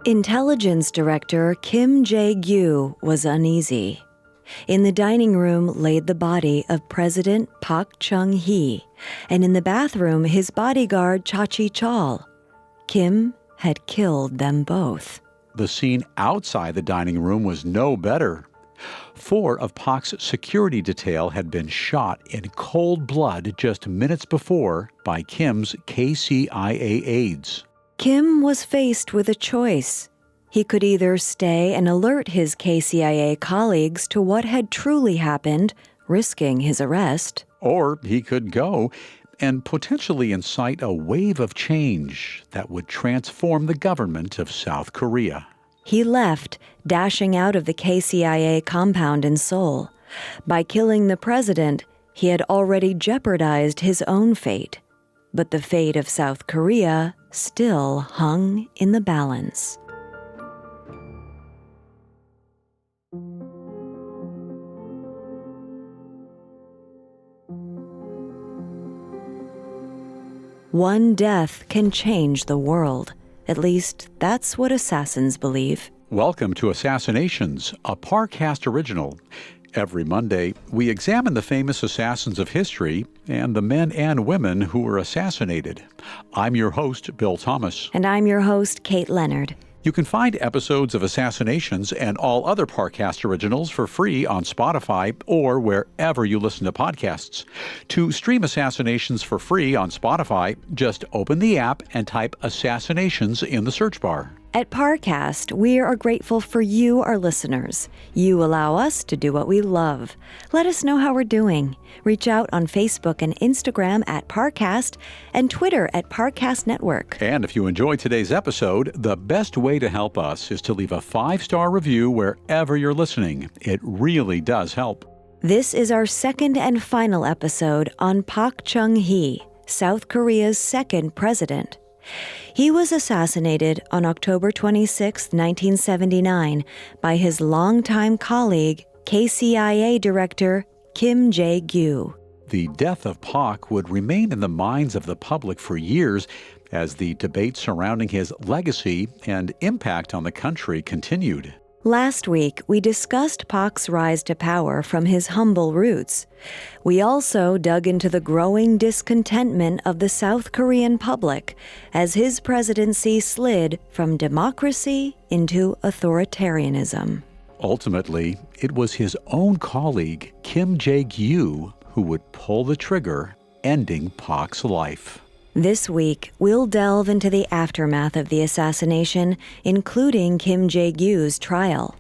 Intelligence Director Kim Jae-gyu was uneasy. In the dining room laid the body of President Park Chung Hee, and in the bathroom his bodyguard Cha-chi Chol. Kim had killed them both. The scene outside the dining room was no better. 4 of Park's security detail had been shot in cold blood just minutes before by Kim's KCIA aides. Kim was faced with a choice. He could either stay and alert his KCIA colleagues to what had truly happened, risking his arrest. Or he could go and potentially incite a wave of change that would transform the government of South Korea. He left, dashing out of the KCIA compound in Seoul. By killing the president, he had already jeopardized his own fate. But the fate of South Korea still hung in the balance. One death can change the world. At least, that's what assassins believe. Welcome to Assassinations, a Parcast original. Every Monday, we examine the famous assassins of history and the men and women who were assassinated. I'm your host, Bill Thomas. And I'm your host, Kate Leonard. You can find episodes of Assassinations and all other Parcast originals for free on Spotify or wherever you listen to podcasts. To stream Assassinations for free on Spotify, just open the app and type Assassinations in the search bar. At Parcast, we are grateful for you, our listeners. You allow us to do what we love. Let us know how we're doing. Reach out on Facebook and Instagram at Parcast and Twitter at Parcast Network. And if you enjoyed today's episode, the best way to help us is to leave a 5-star review wherever you're listening. It really does help. This is our second and final episode on Park Chung Hee, South Korea's second president. He was assassinated on October 26, 1979, by his longtime colleague, KCIA Director Kim Jae-gyu. The death of Park would remain in the minds of the public for years as the debate surrounding his legacy and impact on the country continued. Last week, we discussed Park's rise to power from his humble roots. We also dug into the growing discontentment of the South Korean public as his presidency slid from democracy into authoritarianism. Ultimately, it was his own colleague, Kim Jae-gyu, who would pull the trigger, ending Park's life. This week, we'll delve into the aftermath of the assassination, including Kim Jae-gyu's trial.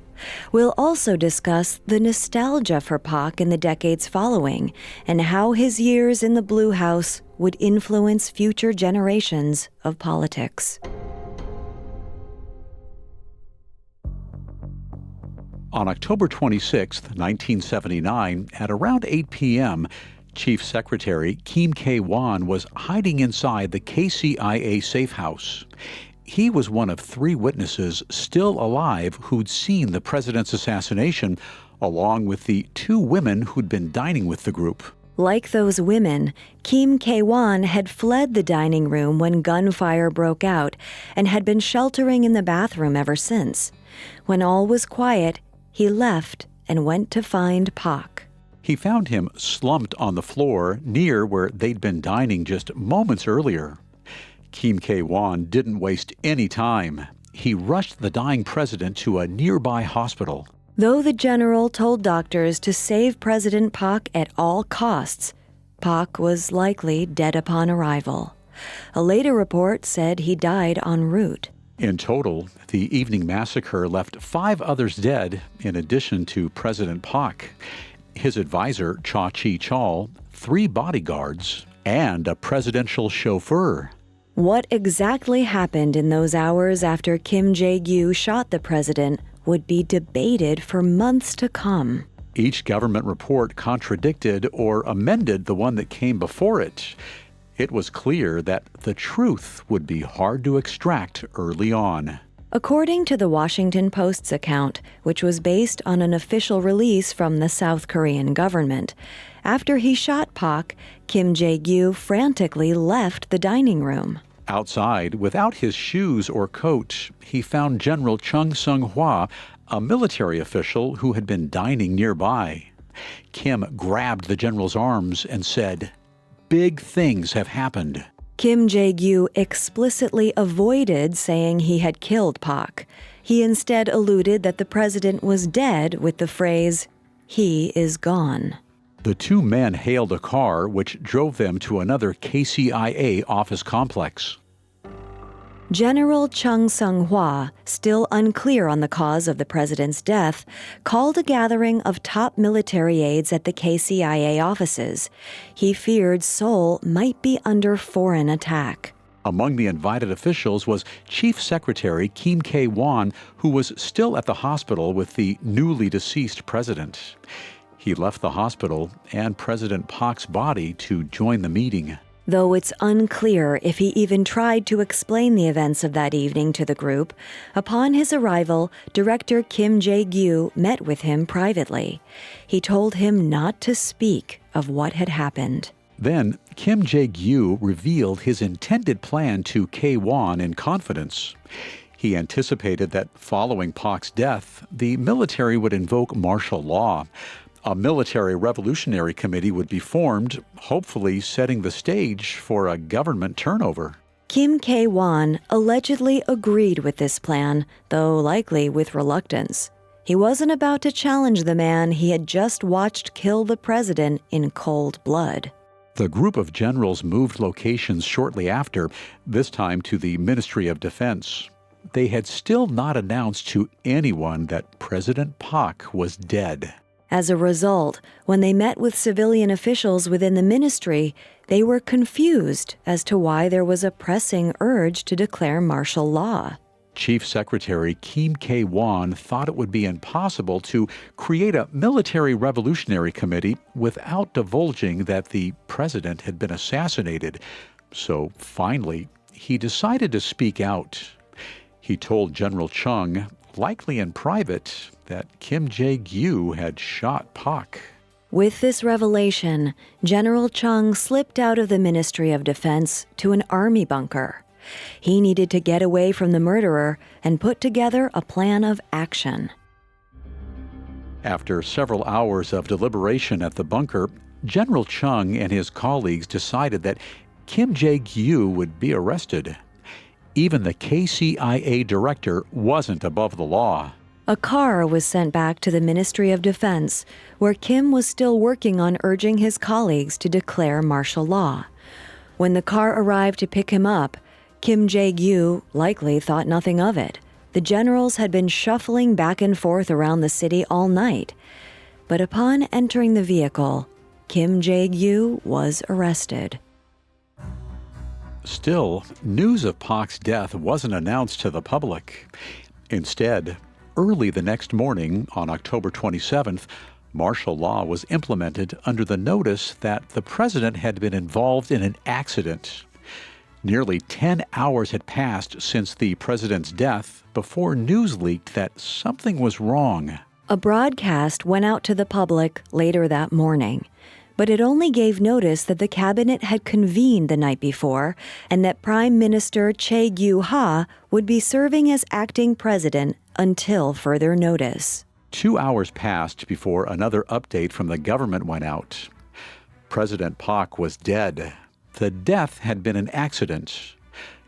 We'll also discuss the nostalgia for Park in the decades following and how his years in the Blue House would influence future generations of politics. On October 26, 1979, at around 8 p.m., Chief Secretary Kim K-won was hiding inside the KCIA safe house. He was one of 3 witnesses still alive who'd seen the president's assassination, along with the 2 women who'd been dining with the group. Like those women, Kim K-won had fled the dining room when gunfire broke out and had been sheltering in the bathroom ever since. When all was quiet, he left and went to find Park. He found him slumped on the floor near where they'd been dining just moments earlier. Kim K-won didn't waste any time. He rushed the dying president to a nearby hospital. Though the general told doctors to save President Park at all costs, Park was likely dead upon arrival. A later report said he died en route. In total, the evening massacre left 5 others dead, in addition to President Park, his advisor, Cha-chi Chol, 3 bodyguards, and a presidential chauffeur. What exactly happened in those hours after Kim Jae-gyu shot the president would be debated for months to come. Each government report contradicted or amended the one that came before it. It was clear that the truth would be hard to extract early on. According to the Washington Post's account, which was based on an official release from the South Korean government, after he shot Park, Kim Jae-gyu frantically left the dining room. Outside, without his shoes or coat, he found General Chung Hee, a military official who had been dining nearby. Kim grabbed the general's arms and said, "Big things have happened." Kim Jae-gyu explicitly avoided saying he had killed Park. He instead alluded that the president was dead with the phrase, "He is gone." The two men hailed a car which drove them to another KCIA office complex. General Chung Sung-hwa, still unclear on the cause of the president's death, called a gathering of top military aides at the KCIA offices. He feared Seoul might be under foreign attack. Among the invited officials was Chief Secretary Kim K-won, who was still at the hospital with the newly deceased president. He left the hospital and President Park's body to join the meeting. Though it's unclear if he even tried to explain the events of that evening to the group, upon his arrival, Director Kim Jae-gyu met with him privately. He told him not to speak of what had happened. Then, Kim Jae-gyu revealed his intended plan to K-won in confidence. He anticipated that following Park's death, the military would invoke martial law. A military revolutionary committee would be formed, hopefully setting the stage for a government turnover. Kim K-won allegedly agreed with this plan, though likely with reluctance. He wasn't about to challenge the man he had just watched kill the president in cold blood. The group of generals moved locations shortly after, this time to the Ministry of Defense. They had still not announced to anyone that President Park was dead. As a result, when they met with civilian officials within the ministry, they were confused as to why there was a pressing urge to declare martial law. Chief Secretary Kim K-won thought it would be impossible to create a military revolutionary committee without divulging that the president had been assassinated. So finally, he decided to speak out. He told General Chung, likely in private, that Kim Jae-gyu had shot Park. With this revelation, General Chung slipped out of the Ministry of Defense to an army bunker. He needed to get away from the murderer and put together a plan of action. After several hours of deliberation at the bunker, General Chung and his colleagues decided that Kim Jae-gyu would be arrested. Even the KCIA director wasn't above the law. A car was sent back to the Ministry of Defense, where Kim was still working on urging his colleagues to declare martial law. When the car arrived to pick him up, Kim Jae-gyu likely thought nothing of it. The generals had been shuffling back and forth around the city all night. But upon entering the vehicle, Kim Jae-gyu was arrested. Still, news of Park's death wasn't announced to the public. Instead, early the next morning, on October 27th, martial law was implemented under the notice that the president had been involved in an accident. Nearly 10 hours had passed since the president's death before news leaked that something was wrong. A broadcast went out to the public later that morning, but it only gave notice that the cabinet had convened the night before and that Prime Minister Chae Gyu-ha would be serving as acting president until further notice. 2 hours passed before another update from the government went out. President Park was dead. The death had been an accident.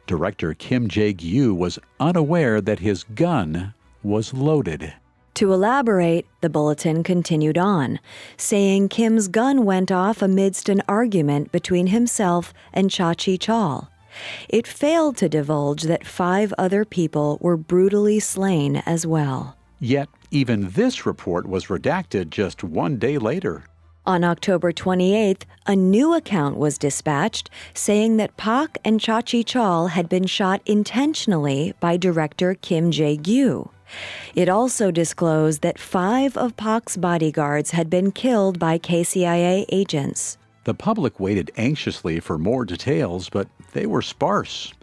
Director Kim Jae-gyu was unaware that his gun was loaded. To elaborate, the bulletin continued on, saying Kim's gun went off amidst an argument between himself and Cha-chi Chol. It failed to divulge that 5 other people were brutally slain as well. Yet, even this report was redacted just 1 day later. On October 28th, a new account was dispatched saying that Park and Cha-chi Chol had been shot intentionally by director Kim Jae-gyu. It also disclosed that 5 of Park's bodyguards had been killed by KCIA agents. The public waited anxiously for more details, but they were sparse.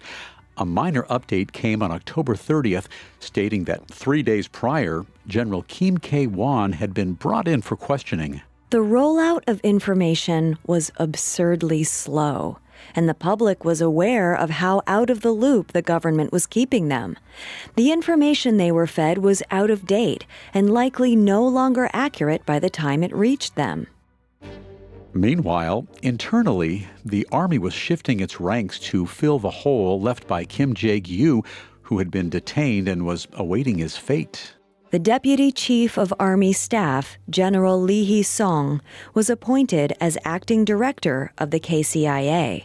A minor update came on October 30th, stating that 3 days prior, General Kim K-won had been brought in for questioning. The rollout of information was absurdly slow. and the public was aware of how out of the loop the government was keeping them. The information they were fed was out of date and likely no longer accurate by the time it reached them. Meanwhile, internally, the army was shifting its ranks to fill the hole left by Kim Jae-gyu, who had been detained and was awaiting his fate. The Deputy Chief of Army Staff, General Lee Hee-sung, was appointed as acting director of the KCIA.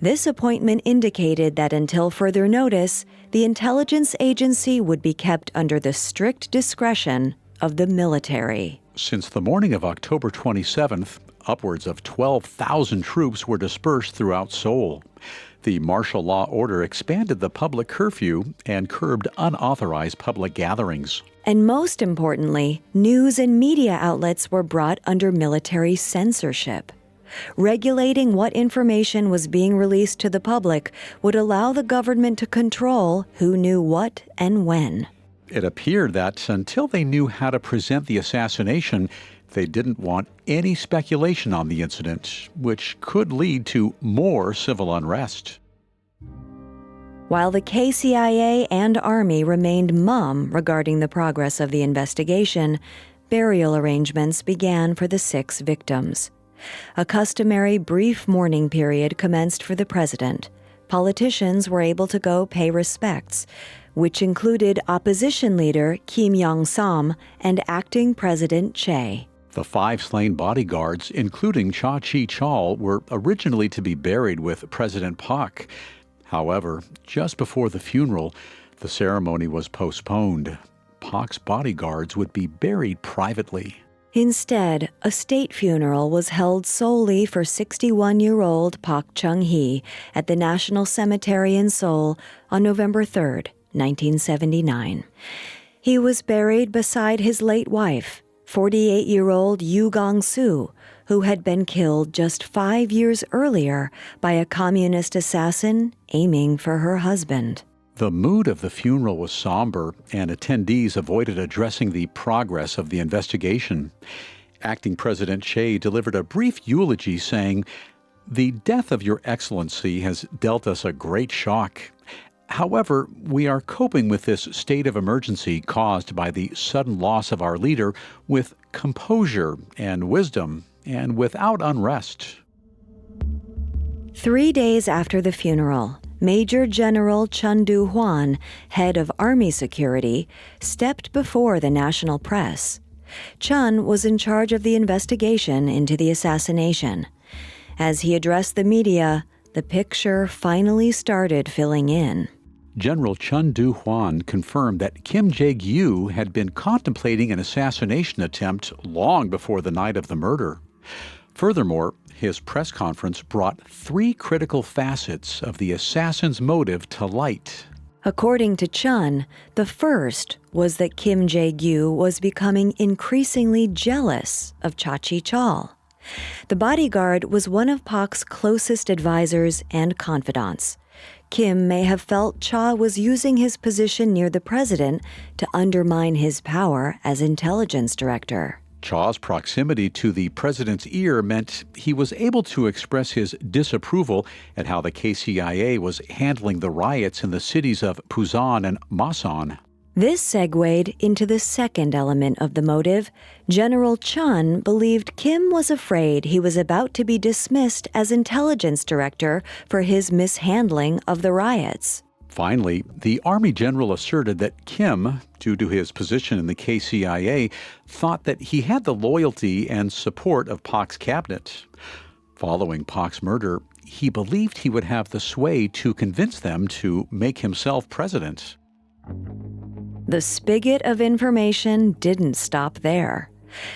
This appointment indicated that until further notice, the intelligence agency would be kept under the strict discretion of the military. Since the morning of October 27th, upwards of 12,000 troops were dispersed throughout Seoul. The martial law order expanded the public curfew and curbed unauthorized public gatherings. And most importantly, news and media outlets were brought under military censorship. Regulating what information was being released to the public would allow the government to control who knew what and when. It appeared that until they knew how to present the assassination, they didn't want any speculation on the incident, which could lead to more civil unrest. While the KCIA and Army remained mum regarding the progress of the investigation, burial arrangements began for the 6 victims. A customary brief mourning period commenced for the president. Politicians were able to go pay respects, which included opposition leader Kim Young-sam and acting President Che. The 5 slain bodyguards, including Cha Chi-chol, were originally to be buried with President Park. However, just before the funeral, the ceremony was postponed. Park's bodyguards would be buried privately. Instead, a state funeral was held solely for 61-year-old Park Chung Hee at the National Cemetery in Seoul on November 3, 1979. He was buried beside his late wife, 48-year-old Yoo Gong-soo, who had been killed just 5 years earlier by a communist assassin aiming for her husband. The mood of the funeral was somber, and attendees avoided addressing the progress of the investigation. Acting President Che delivered a brief eulogy saying, "The death of Your Excellency has dealt us a great shock. However, we are coping with this state of emergency caused by the sudden loss of our leader with composure and wisdom and without unrest." 3 days after the funeral, Major General Chun Do-hwan, head of Army Security, stepped before the national press. Chun was in charge of the investigation into the assassination. As he addressed the media, the picture finally started filling in. General Chun Do-hwan confirmed that Kim Jae-gyu had been contemplating an assassination attempt long before the night of the murder. Furthermore, his press conference brought 3 critical facets of the assassin's motive to light. According to Chun, the first was that Kim Jae-gyu was becoming increasingly jealous of Cha Chi-chol. The bodyguard was one of Park's closest advisors and confidants. Kim may have felt Cha was using his position near the president to undermine his power as intelligence director. Cha's proximity to the president's ear meant he was able to express his disapproval at how the KCIA was handling the riots in the cities of Busan and Masan. This segued into the second element of the motive. General Chun believed Kim was afraid he was about to be dismissed as intelligence director for his mishandling of the riots. Finally, the Army general asserted that Kim, due to his position in the KCIA, thought that he had the loyalty and support of Park's cabinet. Following Park's murder, he believed he would have the sway to convince them to make himself president. The spigot of information didn't stop there.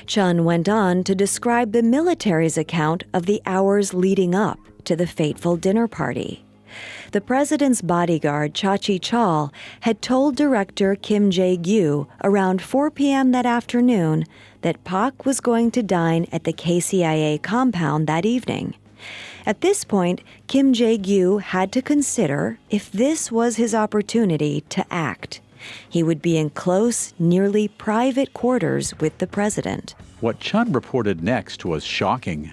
Chun went on to describe the military's account of the hours leading up to the fateful dinner party. The president's bodyguard, Cha Chi-chol, had told director Kim Jae-gyu around 4 p.m. that afternoon that Park was going to dine at the KCIA compound that evening. At this point, Kim Jae-gyu had to consider if this was his opportunity to act. He would be in close, nearly private quarters with the president. What Chun reported next was shocking.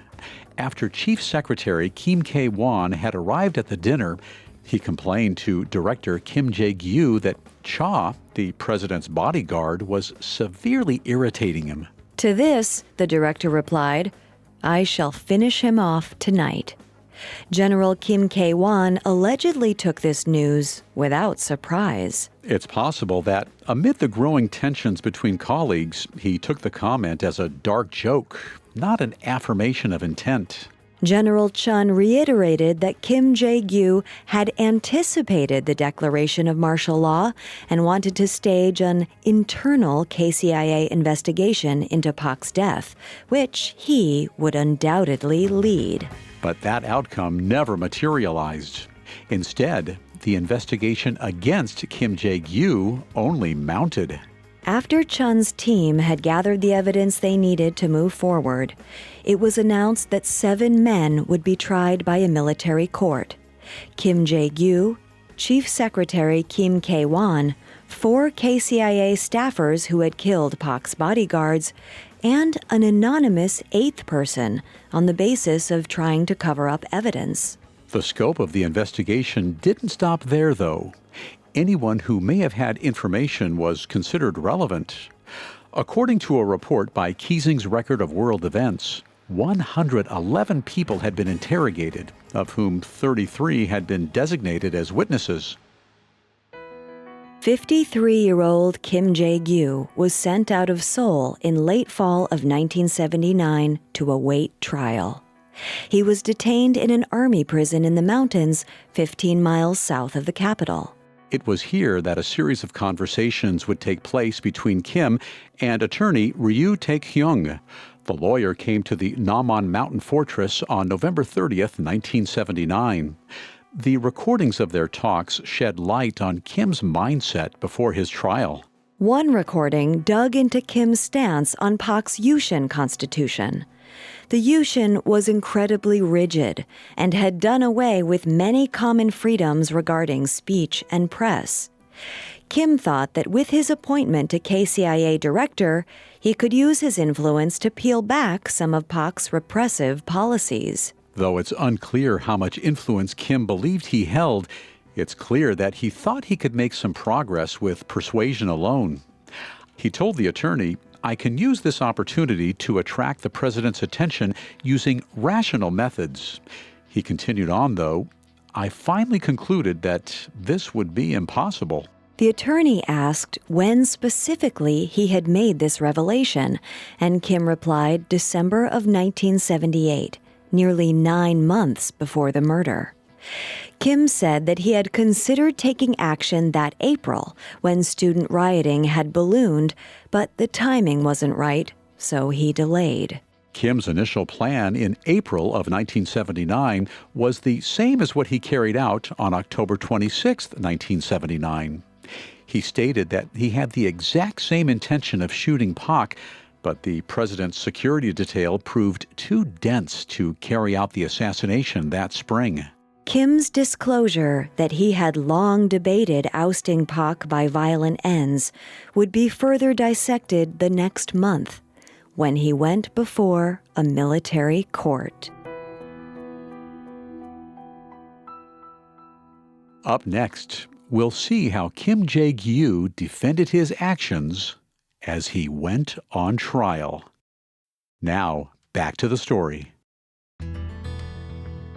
After Chief Secretary Kim K-won had arrived at the dinner, he complained to director Kim Jae-gyu that Cha, the president's bodyguard, was severely irritating him. To this, the director replied, "I shall finish him off tonight." General Kim K-won allegedly took this news without surprise. It's possible that, amid the growing tensions between colleagues, he took the comment as a dark joke, not an affirmation of intent. General Chun reiterated that Kim Jae-gyu had anticipated the declaration of martial law and wanted to stage an internal KCIA investigation into Park's death, which he would undoubtedly lead. But that outcome never materialized. Instead, the investigation against Kim Jae-gyu only mounted. After Chun's team had gathered the evidence they needed to move forward, it was announced that 7 men would be tried by a military court. Kim Jae-gyu, Chief Secretary Kim K-won, 4 KCIA staffers who had killed Park's bodyguards, and an anonymous 8th person on the basis of trying to cover up evidence. The scope of the investigation didn't stop there, though. Anyone who may have had information was considered relevant. According to a report by Keesing's Record of World Events, 111 people had been interrogated, of whom 33 had been designated as witnesses. 53-year-old Kim Jae-gyu was sent out of Seoul in late fall of 1979 to await trial. He was detained in an army prison in the mountains 15 miles south of the capital. It was here that a series of conversations would take place between Kim and attorney Ryu Taek-hyung. The lawyer came to the Namon Mountain Fortress on November 30th, 1979. The recordings of their talks shed light on Kim's mindset before his trial. One recording dug into Kim's stance on Park's Yushin constitution. The Yushin was incredibly rigid and had done away with many common freedoms regarding speech and press. Kim thought that with his appointment to KCIA director, he could use his influence to peel back some of Park's repressive policies. Though it's unclear how much influence Kim believed he held, it's clear that he thought he could make some progress with persuasion alone. He told the attorney, "I can use this opportunity to attract the president's attention using rational methods." He continued on, though, "I finally concluded that this would be impossible." The attorney asked when specifically he had made this revelation, and Kim replied December of 1978, nearly 9 months before the murder. Kim said that he had considered taking action that April when student rioting had ballooned, but the timing wasn't right, so he delayed. Kim's initial plan in April of 1979 was the same as what he carried out on October 26, 1979. He stated that he had the exact same intention of shooting Park, but the president's security detail proved too dense to carry out the assassination that spring. Kim's disclosure that he had long debated ousting Park by violent ends would be further dissected the next month when he went before a military court. Up next, we'll see how Kim Jae-gyu defended his actions as he went on trial. Now, back to the story.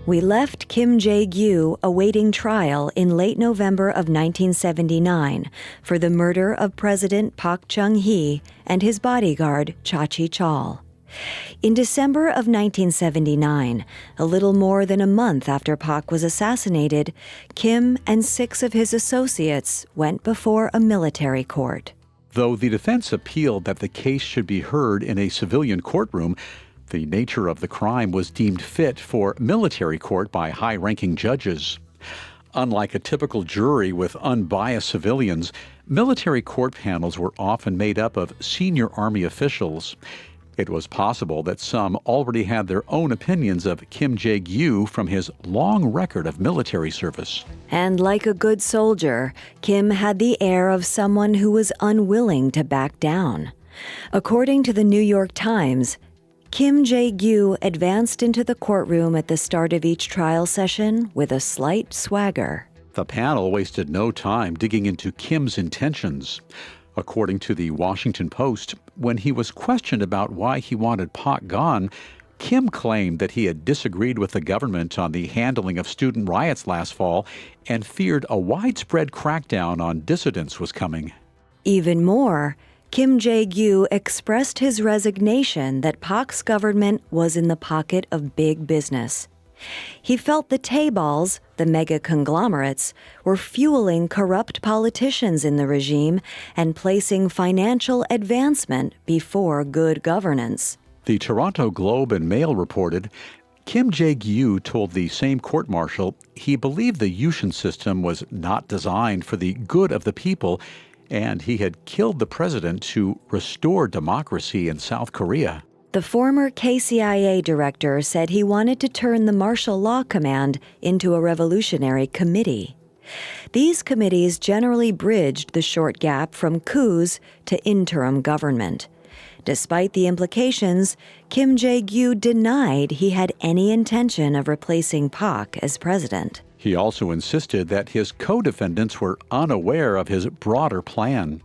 We left Kim Jae-gyu awaiting trial in late November of 1979 for the murder of President Park Chung Hee and his bodyguard Cha-chi Chol. In December of 1979, a little more than a month after Park was assassinated, Kim and 6 of his associates went before a military court. Though the defense appealed that the case should be heard in a civilian courtroom, the nature of the crime was deemed fit for military court by high-ranking judges. Unlike a typical jury with unbiased civilians, military court panels were often made up of senior Army officials. It was possible that some already had their own opinions of Kim Jae-gyu from his long record of military service. And like a good soldier, Kim had the air of someone who was unwilling to back down. According to the New York Times, Kim Jae-gyu advanced into the courtroom at the start of each trial session with a slight swagger. The panel wasted no time digging into Kim's intentions. According to the Washington Post, when he was questioned about why he wanted Park gone, Kim claimed that he had disagreed with the government on the handling of student riots last fall and feared a widespread crackdown on dissidents was coming. Even more, Kim Jae-gyu expressed his resignation that Park's government was in the pocket of big business. He felt the Taeballs, the mega conglomerates, were fueling corrupt politicians in the regime and placing financial advancement before good governance. The Toronto Globe and Mail reported Kim Jae-gyu told the same court-martial he believed the Yushin system was not designed for the good of the people, and he had killed the president to restore democracy in South Korea. The former KCIA director said he wanted to turn the Martial Law Command into a revolutionary committee. These committees generally bridged the short gap from coups to interim government. Despite the implications, Kim Jae-gyu denied he had any intention of replacing Park as president. He also insisted that his co-defendants were unaware of his broader plan.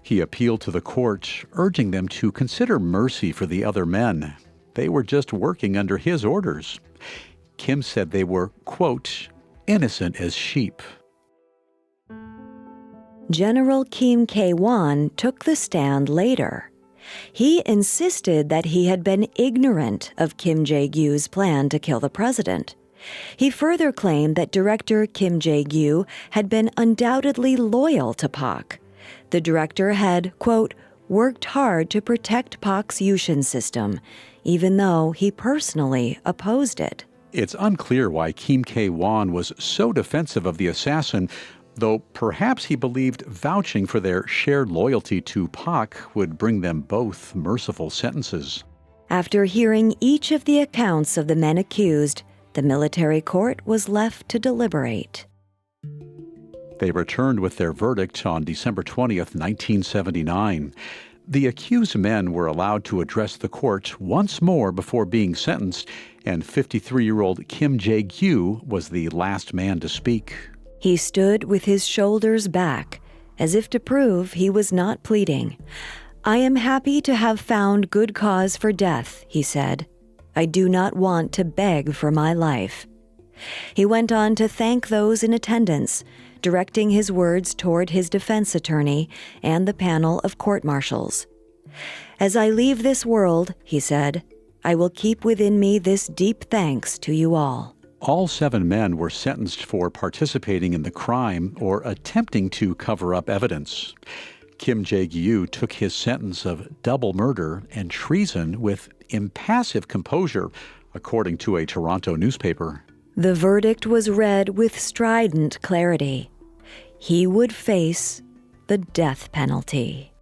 He appealed to the court, urging them to consider mercy for the other men. They were just working under his orders. Kim said they were, quote, innocent as sheep. General Kim K-won took the stand later. He insisted that he had been ignorant of Kim Jae-gyu's plan to kill the president. He further claimed that director Kim Jae-gyu had been undoubtedly loyal to Park. The director had, quote, worked hard to protect Park's Yushin system, even though he personally opposed it. It's unclear why Kim K-won was so defensive of the assassin, though perhaps he believed vouching for their shared loyalty to Park would bring them both merciful sentences. After hearing each of the accounts of the men accused, the military court was left to deliberate. They returned with their verdict on December 20th, 1979. The accused men were allowed to address the court once more before being sentenced, and 53-year-old Kim Jae-gyu was the last man to speak. He stood with his shoulders back, as if to prove he was not pleading. "I am happy to have found good cause for death," he said. "I do not want to beg for my life." He went on to thank those in attendance, directing his words toward his defense attorney and the panel of court-martials. "As I leave this world," he said, "I will keep within me this deep thanks to you all." All 7 men were sentenced for participating in the crime or attempting to cover up evidence. Kim Jae-gyu took his sentence of double murder and treason with impassive composure, according to a Toronto newspaper. The verdict was read with strident clarity. He would face the death penalty.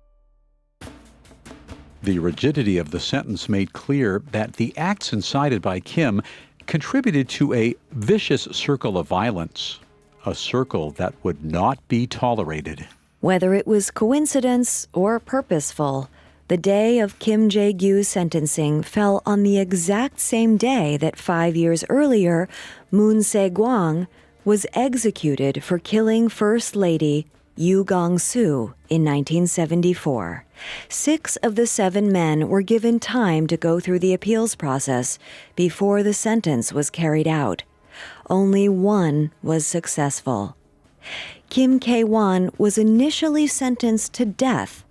The rigidity of the sentence made clear that the acts incited by Kim contributed to a vicious circle of violence, a circle that would not be tolerated. Whether it was coincidence or purposeful, the day of Kim Jae-gyu's sentencing fell on the exact same day that 5 years earlier, Moon Se-gwang was executed for killing First Lady Yoo Gong-soo in 1974. 6 of the 7 men were given time to go through the appeals process before the sentence was carried out. Only 1 was successful. Kim K-won was initially sentenced to death,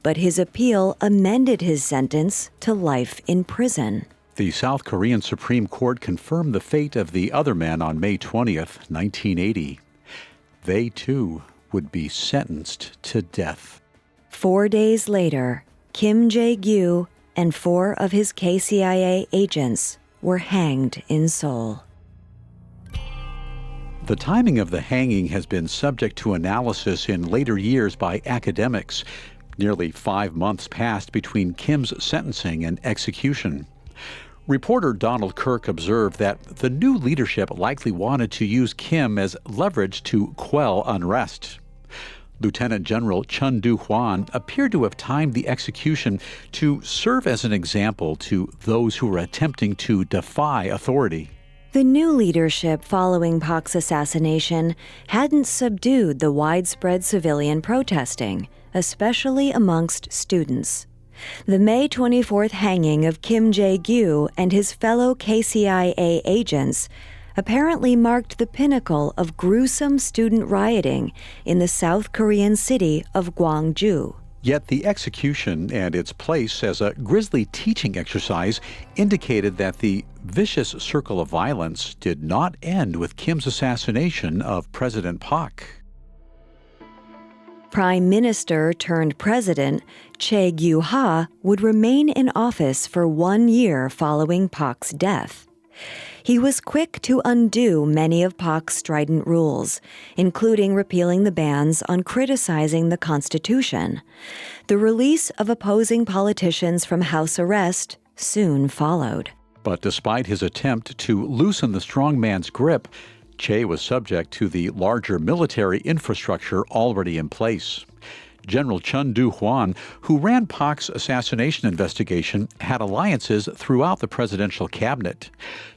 but his appeal amended his sentence to life in prison. The South Korean Supreme Court confirmed the fate of the other men on May 20th, 1980. They, too, would be sentenced to death. 4 days later, Kim Jae-gyu and 4 of his KCIA agents were hanged in Seoul. The timing of the hanging has been subject to analysis in later years by academics. Nearly 5 months passed between Kim's sentencing and execution. Reporter Donald Kirk observed that the new leadership likely wanted to use Kim as leverage to quell unrest. Lieutenant General Chun Doo-hwan appeared to have timed the execution to serve as an example to those who were attempting to defy authority. The new leadership following Park's assassination hadn't subdued the widespread civilian protesting, especially amongst students. The May 24th hanging of Kim Jae-gyu and his fellow KCIA agents apparently marked the pinnacle of gruesome student rioting in the South Korean city of Gwangju. Yet the execution and its place as a grisly teaching exercise indicated that the vicious circle of violence did not end with Kim's assassination of President Park. Prime Minister turned President Chae Gyu-ha would remain in office for 1 year following Park's death. He was quick to undo many of Park's strident rules, including repealing the bans on criticizing the Constitution. The release of opposing politicians from house arrest soon followed. But despite his attempt to loosen the strongman's grip, Chae was subject to the larger military infrastructure already in place. General Chun Doo-hwan, who ran Park's assassination investigation, had alliances throughout the presidential cabinet.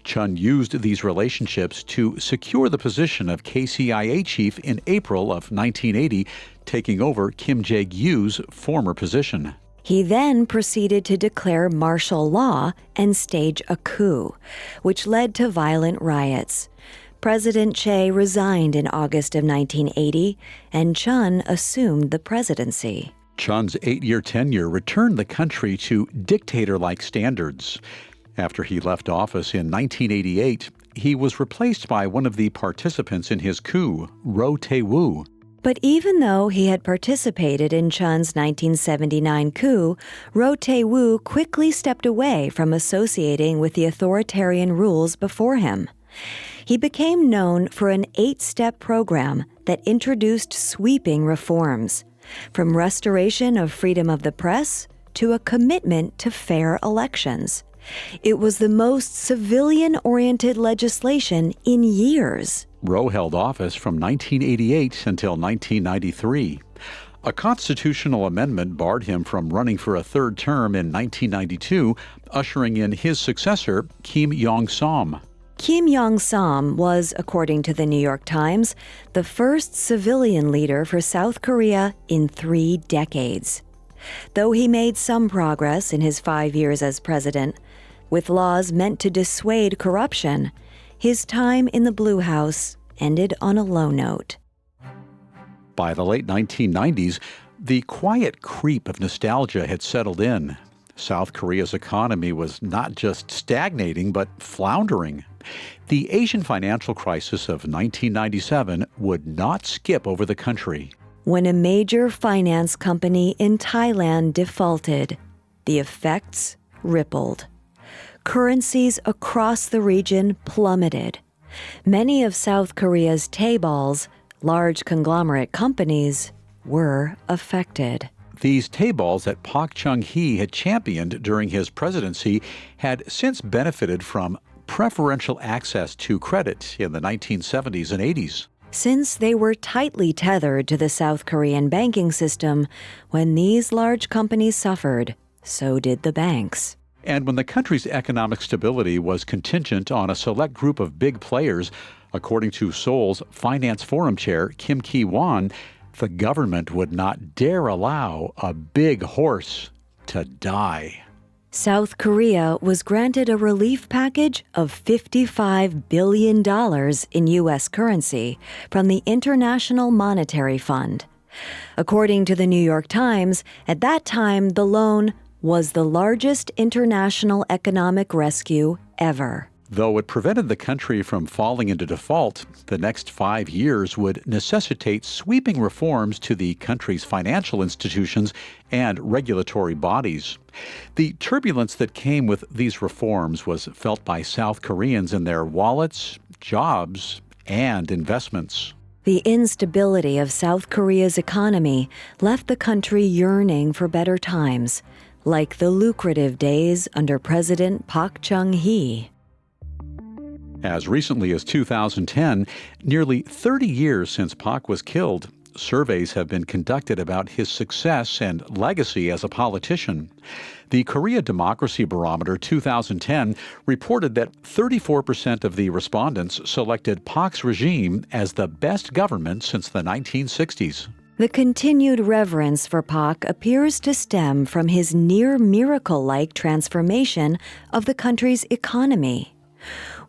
Chun used these relationships to secure the position of KCIA chief in April of 1980, taking over Kim Jae-gyu's former position. He then proceeded to declare martial law and stage a coup, which led to violent riots. President Chae resigned in August of 1980, and Chun assumed the presidency. Chun's 8-year tenure returned the country to dictator-like standards. After he left office in 1988, he was replaced by one of the participants in his coup, Roh Tae-woo. But even though he had participated in Chun's 1979 coup, Roh Tae-woo quickly stepped away from associating with the authoritarian rules before him. He became known for an 8-step program that introduced sweeping reforms, from restoration of freedom of the press to a commitment to fair elections. It was the most civilian-oriented legislation in years. Roh held office from 1988 until 1993. A constitutional amendment barred him from running for a third term in 1992, ushering in his successor, Kim Yong-sam. Kim Yong-sam was, according to the New York Times, the first civilian leader for South Korea in 3 decades. Though he made some progress in his 5 years as president, with laws meant to dissuade corruption, his time in the Blue House ended on a low note. By the late 1990s, the quiet creep of nostalgia had settled in. South Korea's economy was not just stagnating, but floundering. The Asian financial crisis of 1997 would not skip over the country. When a major finance company in Thailand defaulted, the effects rippled. Currencies across the region plummeted. Many of South Korea's taeballs, large conglomerate companies, were affected. These taeballs that Park Chung Hee had championed during his presidency had since benefited from preferential access to credit in the 1970s and 80s. Since they were tightly tethered to the South Korean banking system, when these large companies suffered, so did the banks. And when the country's economic stability was contingent on a select group of big players, according to Seoul's Finance Forum chair Kim Ki-won, the government would not dare allow a big horse to die. South Korea was granted a relief package of $55 billion in U.S. currency from the International Monetary Fund. According to the New York Times, at that time, the loan was the largest international economic rescue ever. Though it prevented the country from falling into default, the next 5 years would necessitate sweeping reforms to the country's financial institutions and regulatory bodies. The turbulence that came with these reforms was felt by South Koreans in their wallets, jobs, and investments. The instability of South Korea's economy left the country yearning for better times, like the lucrative days under President Park Chung Hee. As recently as 2010, nearly 30 years since Park was killed, surveys have been conducted about his success and legacy as a politician. The Korea Democracy Barometer 2010 reported that 34% of the respondents selected Park's regime as the best government since the 1960s. The continued reverence for Park appears to stem from his near miracle-like transformation of the country's economy.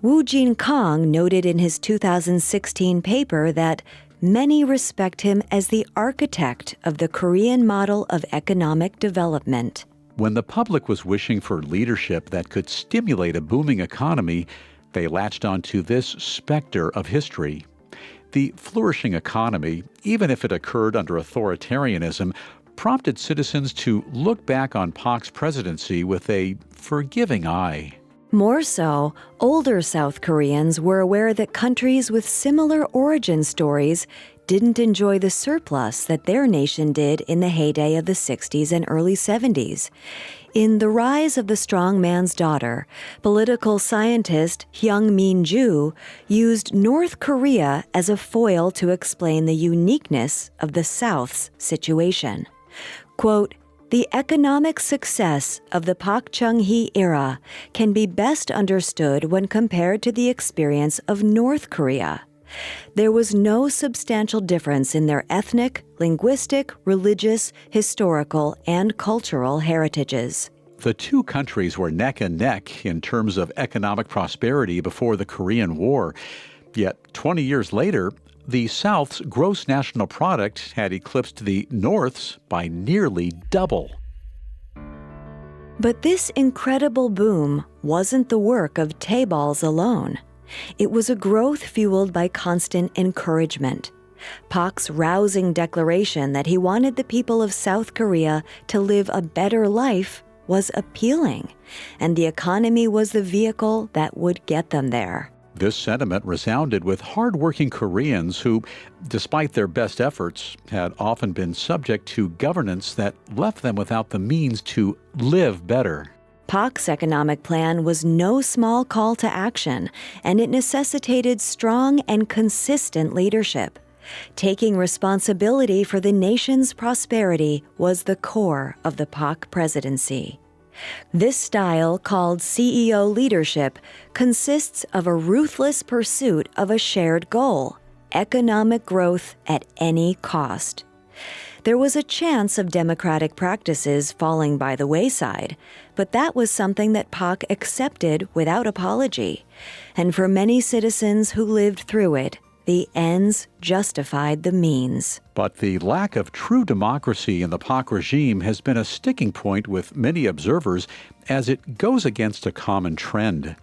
Woo Jin-kang noted in his 2016 paper that many respect him as the architect of the Korean model of economic development. When the public was wishing for leadership that could stimulate a booming economy, they latched onto this specter of history. The flourishing economy, even if it occurred under authoritarianism, prompted citizens to look back on Park's presidency with a forgiving eye. More so, older South Koreans were aware that countries with similar origin stories didn't enjoy the surplus that their nation did in the heyday of the 60s and early 70s. In The Rise of the Strong Man's Daughter, political scientist Hyung Min Joo used North Korea as a foil to explain the uniqueness of the South's situation. Quote, "The economic success of the Park Chung Hee era can be best understood when compared to the experience of North Korea. There was no substantial difference in their ethnic, linguistic, religious, historical, and cultural heritages." The two countries were neck and neck in terms of economic prosperity before the Korean War. Yet 20 years later, the South's gross national product had eclipsed the North's by nearly double. But this incredible boom wasn't the work of Taeballs alone. It was a growth fueled by constant encouragement. Park's rousing declaration that he wanted the people of South Korea to live a better life was appealing, and the economy was the vehicle that would get them there. This sentiment resounded with hard-working Koreans who, despite their best efforts, had often been subject to governance that left them without the means to live better. Park's economic plan was no small call to action, and it necessitated strong and consistent leadership. Taking responsibility for the nation's prosperity was the core of the Park presidency. This style, called CEO leadership, consists of a ruthless pursuit of a shared goal: economic growth at any cost. There was a chance of democratic practices falling by the wayside, but that was something that Park accepted without apology. And for many citizens who lived through it, the ends justified the means. But the lack of true democracy in the Park regime has been a sticking point with many observers as it goes against a common trend.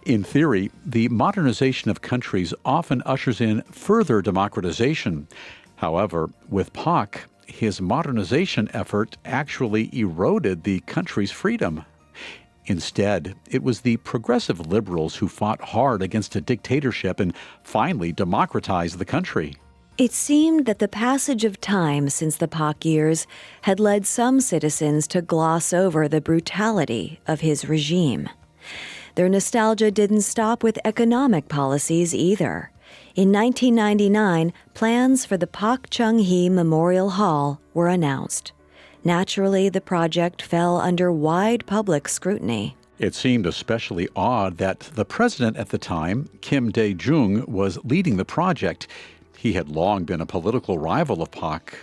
In theory, the modernization of countries often ushers in further democratization. However, with Park, his modernization effort actually eroded the country's freedom. Instead, it was the progressive liberals who fought hard against a dictatorship and finally democratized the country. It seemed that the passage of time since the Park years had led some citizens to gloss over the brutality of his regime. Their nostalgia didn't stop with economic policies either. In 1999, plans for the Park Chung Hee Memorial Hall were announced. Naturally, the project fell under wide public scrutiny. It seemed especially odd that the president at the time, Kim Dae-jung, was leading the project. He had long been a political rival of Park.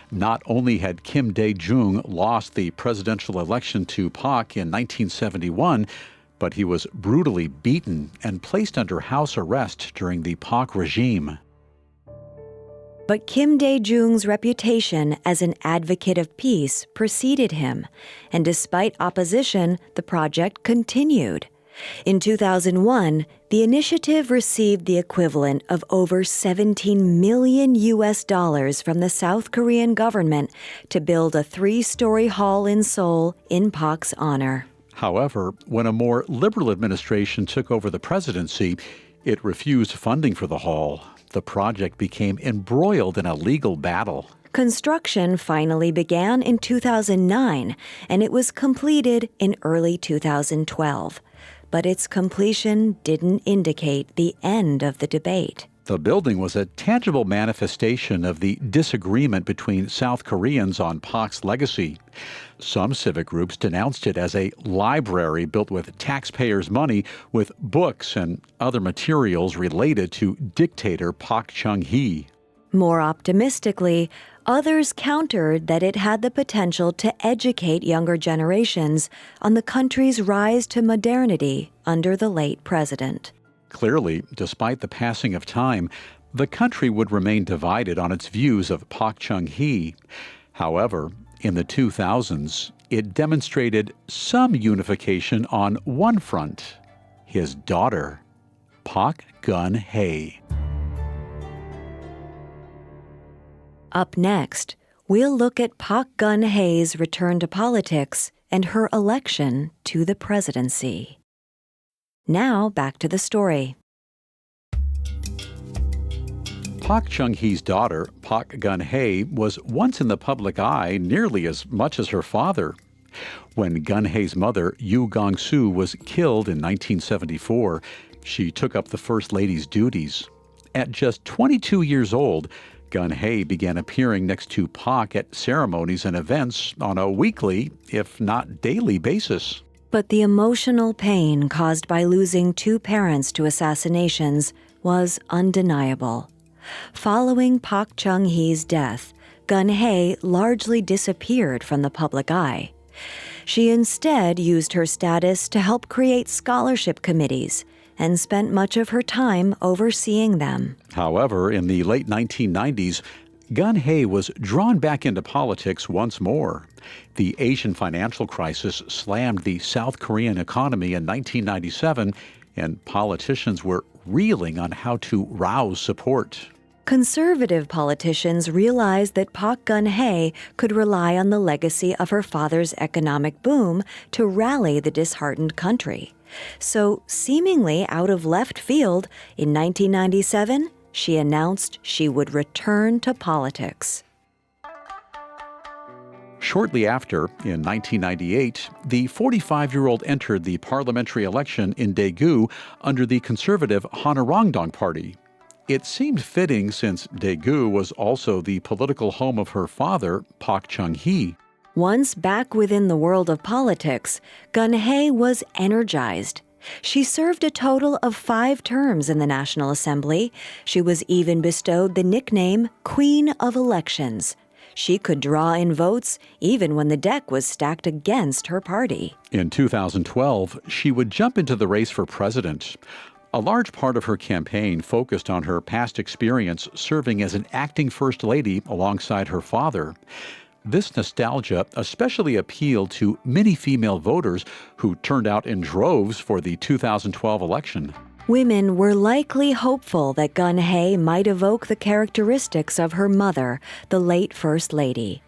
Not only had Kim Dae-jung lost the presidential election to Park in 1971, but he was brutally beaten and placed under house arrest during the Park regime. But Kim Dae-jung's reputation as an advocate of peace preceded him, and despite opposition, the project continued. In 2001, the initiative received the equivalent of over $17 million from the South Korean government to build a 3-story hall in Seoul in Park's honor. However, when a more liberal administration took over the presidency, it refused funding for the hall. The project became embroiled in a legal battle. Construction finally began in 2009, and it was completed in early 2012. But its completion didn't indicate the end of the debate. The building was a tangible manifestation of the disagreement between South Koreans on Park's legacy. Some civic groups denounced it as a library built with taxpayers' money with books and other materials related to dictator Park Chung Hee. More optimistically, others countered that it had the potential to educate younger generations on the country's rise to modernity under the late president. Clearly, despite the passing of time, the country would remain divided on its views of Park Chung Hee. However, in the 2000s, it demonstrated some unification on one front: his daughter, Park Chung Hee. Up next, we'll look at Park Chung Hee's return to politics and her election to the presidency. Now, back to the story. Park Chung Hee's daughter, Park Chung Hee, was once in the public eye nearly as much as her father. When Chung Hee's mother, Yoo Gong-soo, was killed in 1974, she took up the First Lady's duties. At just 22 years old, Chung Hee began appearing next to Park at ceremonies and events on a weekly, if not daily, basis. But the emotional pain caused by losing two parents to assassinations was undeniable. Following Park Chung Hee's death, Chung Hee largely disappeared from the public eye. She instead used her status to help create scholarship committees and spent much of her time overseeing them. However, in the late 1990s, Chung Hee was drawn back into politics once more. The Asian financial crisis slammed the South Korean economy in 1997, and politicians were reeling on how to rouse support. Conservative politicians realized that Park Chung Hee could rely on the legacy of her father's economic boom to rally the disheartened country. So, seemingly out of left field, in 1997, she announced she would return to politics. Shortly after, in 1998, the 45-year-old entered the parliamentary election in Daegu under the conservative Hanarodong Party. It seemed fitting since Daegu was also the political home of her father, Park Chung Hee. Once back within the world of politics, Chung Hee was energized. She served a total of 5 terms in the National Assembly. She was even bestowed the nickname Queen of Elections. She could draw in votes even when the deck was stacked against her party. In 2012, she would jump into the race for president. A large part of her campaign focused on her past experience serving as an acting first lady alongside her father. This nostalgia especially appealed to many female voters who turned out in droves for the 2012 election. Women were likely hopeful that Chung Hee might evoke the characteristics of her mother, the late First Lady.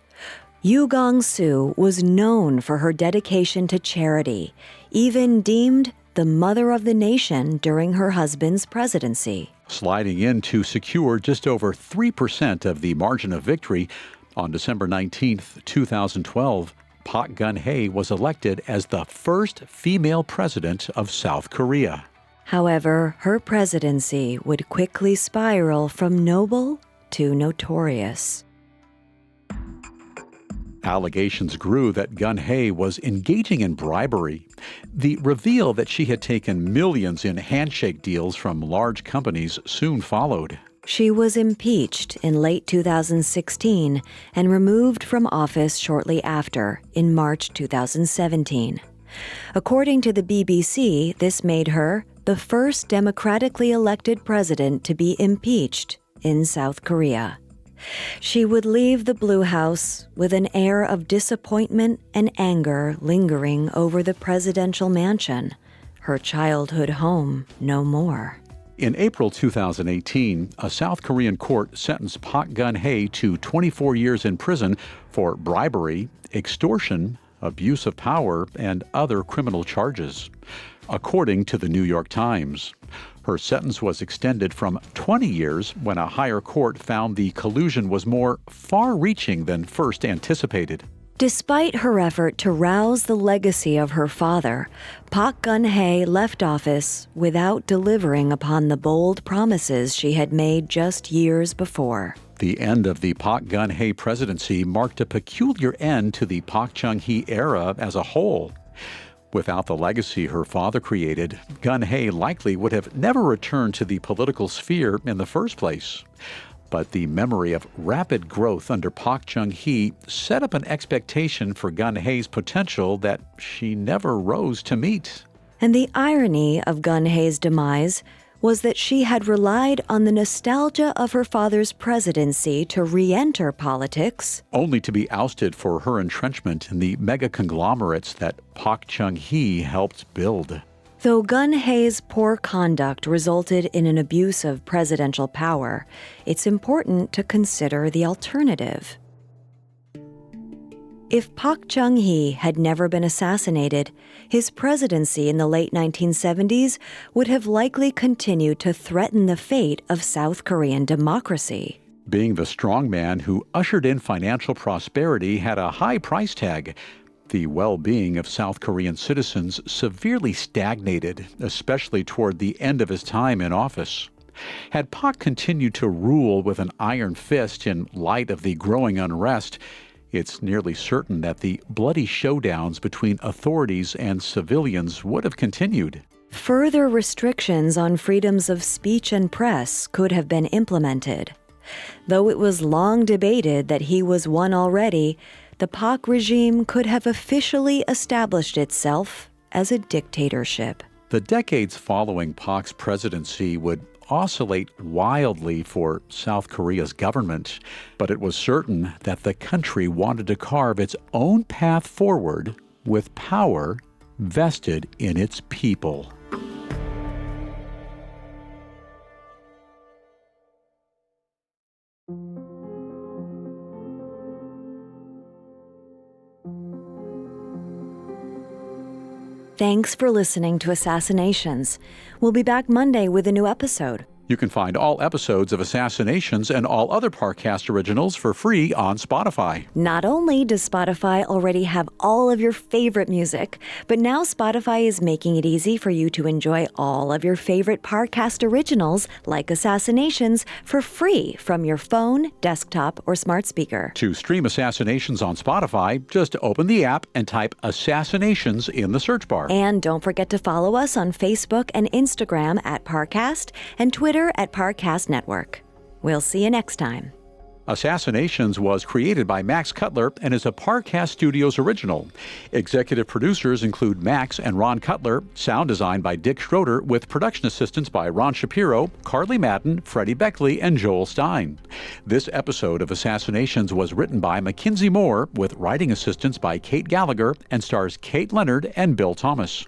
Yoo Gong-soo was known for her dedication to charity, even deemed the mother of the nation during her husband's presidency. Sliding in to secure just over 3% of the margin of victory, on December 19, 2012, Park Chung Hee was elected as the first female president of South Korea. However, her presidency would quickly spiral from noble to notorious. Allegations grew that Chung Hee was engaging in bribery. The reveal that she had taken millions in handshake deals from large companies soon followed. She was impeached in late 2016 and removed from office shortly after, in March 2017. According to the BBC, this made her the first democratically elected president to be impeached in South Korea. She would leave the Blue House with an air of disappointment and anger lingering over the presidential mansion, her childhood home no more. In April 2018, a South Korean court sentenced Park Chung Hee to 24 years in prison for bribery, extortion, abuse of power, and other criminal charges. According to the New York Times, her sentence was extended from 20 years when a higher court found the collusion was more far-reaching than first anticipated. Despite her effort to rouse the legacy of her father, Park Chung Hee left office without delivering upon the bold promises she had made just years before. The end of the Park Chung Hee presidency marked a peculiar end to the Park Chung Hee era as a whole. Without the legacy her father created, Chung Hee likely would have never returned to the political sphere in the first place. But the memory of rapid growth under Park Chung Hee set up an expectation for Chung Hee's potential that she never rose to meet. And the irony of Chung Hee's demise was that she had relied on the nostalgia of her father's presidency to re-enter politics, only to be ousted for her entrenchment in the mega conglomerates that Park Chung Hee helped build. Though Chung Hee's poor conduct resulted in an abuse of presidential power, it's important to consider the alternative. If Park Chung Hee had never been assassinated, his presidency in the late 1970s would have likely continued to threaten the fate of South Korean democracy. Being the strongman who ushered in financial prosperity had a high price tag. The well-being of South Korean citizens severely stagnated, especially toward the end of his time in office. Had Park continued to rule with an iron fist in light of the growing unrest, it's nearly certain that the bloody showdowns between authorities and civilians would have continued. Further restrictions on freedoms of speech and press could have been implemented. Though it was long debated that he was one already, the Park regime could have officially established itself as a dictatorship. The decades following Park's presidency would oscillate wildly for South Korea's government, but it was certain that the country wanted to carve its own path forward with power vested in its people. Thanks for listening to Assassinations. We'll be back Monday with a new episode. You can find all episodes of Assassinations and all other Parcast originals for free on Spotify. Not only does Spotify already have all of your favorite music, but now Spotify is making it easy for you to enjoy all of your favorite Parcast originals, like Assassinations, for free from your phone, desktop, or smart speaker. To stream Assassinations on Spotify, just open the app and type Assassinations in the search bar. And don't forget to follow us on Facebook and Instagram at Parcast and Twitter at Parcast Network. We'll see you next time. Assassinations was created by Max Cutler and is a Parcast Studios original. Executive producers include Max and Ron Cutler, sound design by Dick Schroeder, with production assistance by Ron Shapiro, Carly Madden, Freddie Beckley, and Joel Stein. This episode of Assassinations was written by Mackenzie Moore, with writing assistance by Kate Gallagher, and stars Kate Leonard and Bill Thomas.